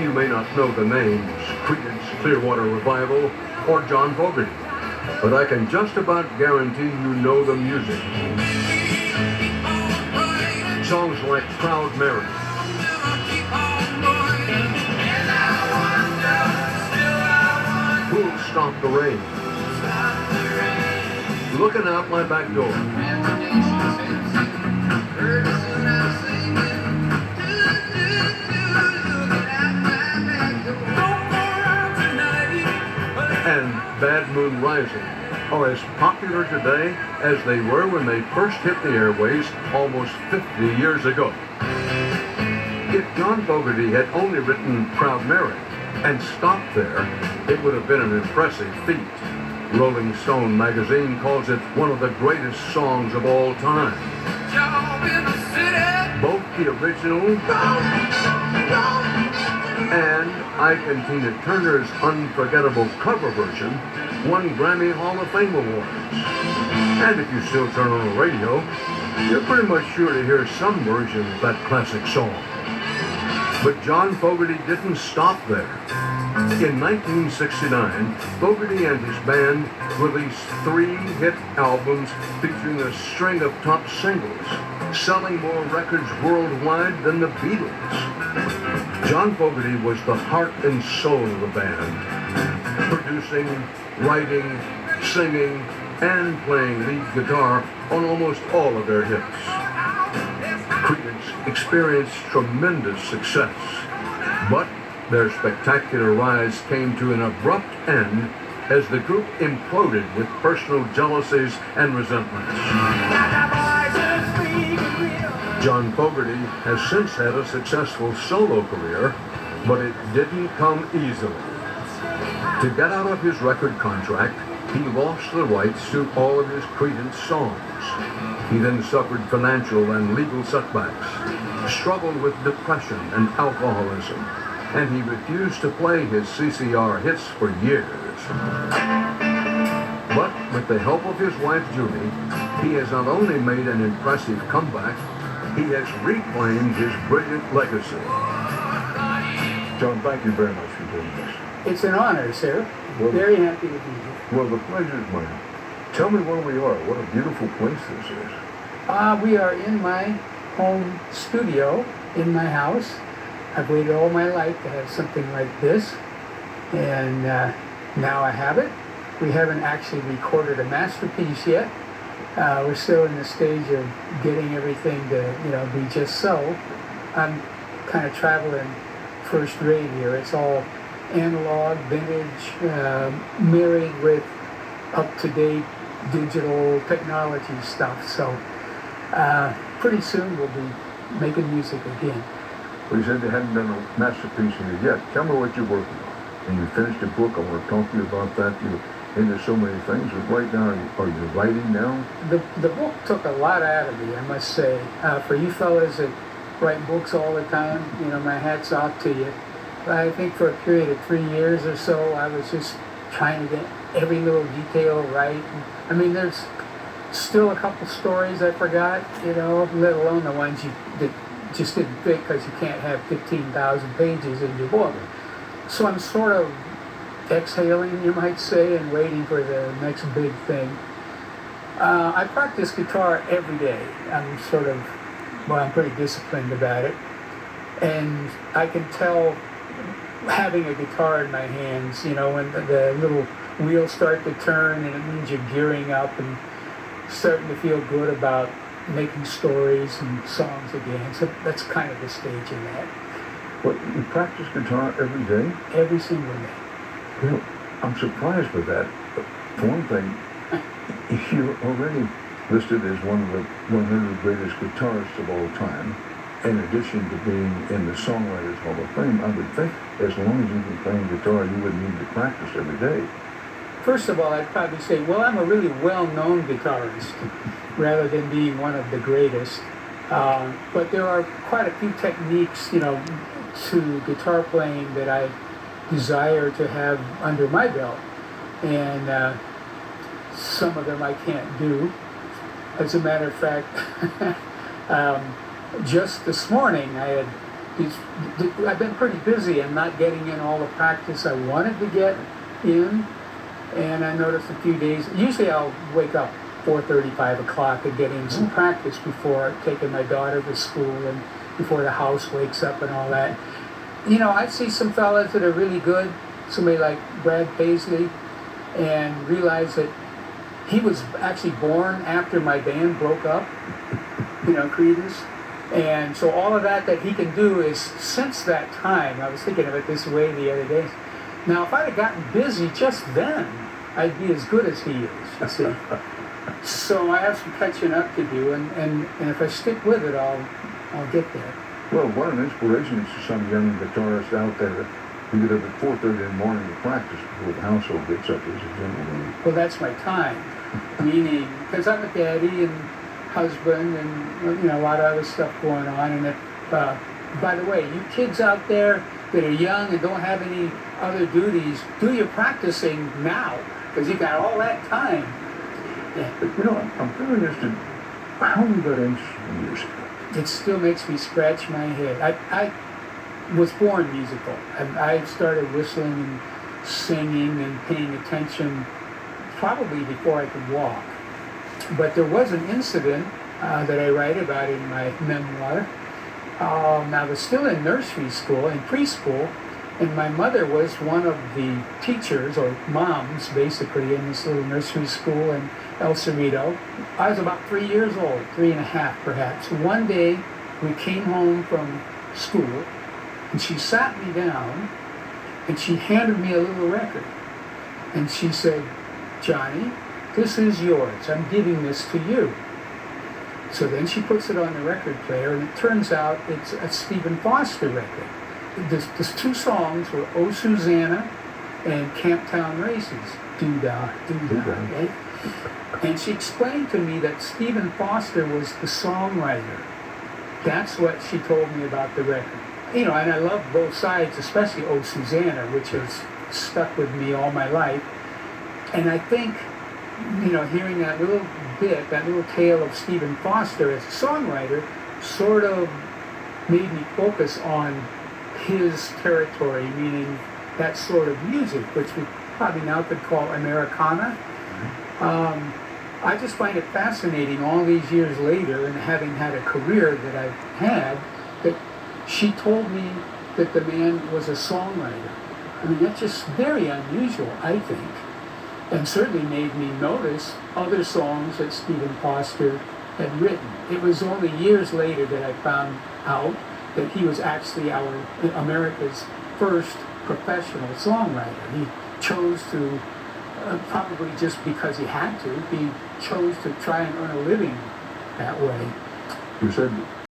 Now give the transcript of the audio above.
you may not know the names Creedence, Clearwater Revival, or John Fogerty, but I can just about guarantee you know the music. Songs like Proud Mary, Who'll Stop the Rain, Looking Out My Back Door, and Bad Moon Rising are as popular today as they were when they first hit the airways almost 50 years ago. If John Fogerty had only written Proud Mary and stopped there, it would have been an impressive feat. Rolling Stone magazine calls it one of the greatest songs of all time. Both the original and Ike and Tina Turner's unforgettable cover version won Grammy Hall of Fame awards. And if you still turn on the radio, you're pretty much sure to hear some version of that classic song. But John Fogerty didn't stop there. In 1969, Fogerty and his band released 3 hit albums featuring a string of top singles, selling more records worldwide than the Beatles. John Fogerty was the heart and soul of the band, producing, writing, singing, and playing lead guitar on almost all of their hits. Creedence experienced tremendous success, but their spectacular rise came to an abrupt end as the group imploded with personal jealousies and resentments. John Fogerty has since had a successful solo career, but it didn't come easily. To get out of his record contract, he lost the rights to all of his Creedence songs. He then suffered financial and legal setbacks, struggled with depression and alcoholism, and he refused to play his CCR hits for years. But with the help of his wife Judy, he has not only made an impressive comeback, he has reclaimed his brilliant legacy. John, thank you very much for doing this. It's an honor, sir. Well, very happy to be here. Well, the pleasure's mine. Tell me where we are. What a beautiful place this is. We are in my home studio in my house. I've waited all my life to have something like this, and now I have it. We haven't actually recorded a masterpiece yet. We're still in the stage of getting everything to, be just so. I'm kind of traveling first rate here. It's all analog, vintage, married with up-to-date digital technology stuff. So pretty soon we'll be making music again. Well, you said you hadn't done a masterpiece in it yet. Tell me what you're working on. And you finished a book. I want to talk to you about that. You're into so many things. But right now, are you writing now? The book took a lot out of me, I must say. For you fellas that write books all the time, my hat's off to you. But I think for a period of 3 years or so, I was just trying to get every little detail right. I mean, there's still a couple stories I forgot, let alone the ones that just didn't fit because you can't have 15,000 pages in your book. So I'm sort of exhaling, you might say, and waiting for the next big thing. I practice guitar every day. I'm pretty disciplined about it. And I can tell having a guitar in my hands, when the little wheels start to turn, and it means you're gearing up and starting to feel good about making stories and songs again. So that's kind of the stage in that. Well, you practice guitar every day? Every single day. I'm surprised with that. For one thing, you're already listed as one of the 100 greatest guitarists of all time. In addition to being in the Songwriters Hall of Fame, I would think as long as you've been playing guitar, you would need to practice every day. First of all, I'd probably say, well, I'm a really well-known guitarist rather than being one of the greatest. But there are quite a few techniques, to guitar playing that I desire to have under my belt. And some of them I can't do. As a matter of fact, just this morning I had I've been pretty busy and not getting in all the practice I wanted to get in. And I noticed a few days, usually I'll wake up 4:30, 5 o'clock and get in some practice before taking my daughter to school and before the house wakes up and all that. You know, I see some fellas that are really good, somebody like Brad Paisley, and realize that he was actually born after my band broke up, you know, Creedence. And so all of that he can do is since that time. I was thinking of it this way the other day. Now, if I'd have gotten busy just then, I'd be as good as he is, you see. So I have some catching up to do, and if I stick with it, I'll get there. Well, what an inspiration to some young guitarist out there who get up at 4:30 in the morning to practice before the household gets up as a general rule. Well, that's my time, meaning, because I'm a daddy and husband and, you know, a lot of other stuff going on. And by the way, you kids out there that are young and don't have any other duties, do your practicing now, because you got all that time. Yeah. But, you know, I'm very interested how you got into music. It still makes me scratch my head. I was born musical. I started whistling and singing and paying attention probably before I could walk. But there was an incident that I write about in my memoir. I was still in nursery school, in preschool, and my mother was one of the teachers, or moms, basically, in this little nursery school in El Cerrito. I was about 3 years old, 3.5 perhaps. One day, we came home from school, and she sat me down, and she handed me a little record. And she said, "Johnny, this is yours. I'm giving this to you." So then she puts it on the record player, and it turns out it's a Stephen Foster record. There's two songs were "Oh Susanna" and "Camptown Races." Doo-dah, doo-dah, right? And she explained to me that Stephen Foster was the songwriter. That's what she told me about the record. You know, and I love both sides, especially "Oh Susanna," which has stuck with me all my life. And I think, you know, hearing that little bit, that little tale of Stephen Foster as a songwriter sort of made me focus on his territory, meaning that sort of music, which we probably now could call Americana. I just find it fascinating all these years later, and having had a career that I've had, that she told me that the man was a songwriter. I mean, that's just very unusual, I think, and certainly made me notice other songs that Stephen Foster had written. It was only years later that I found out that he was actually America's first professional songwriter. He chose to, probably just because he had to, he chose to try and earn a living that way. You said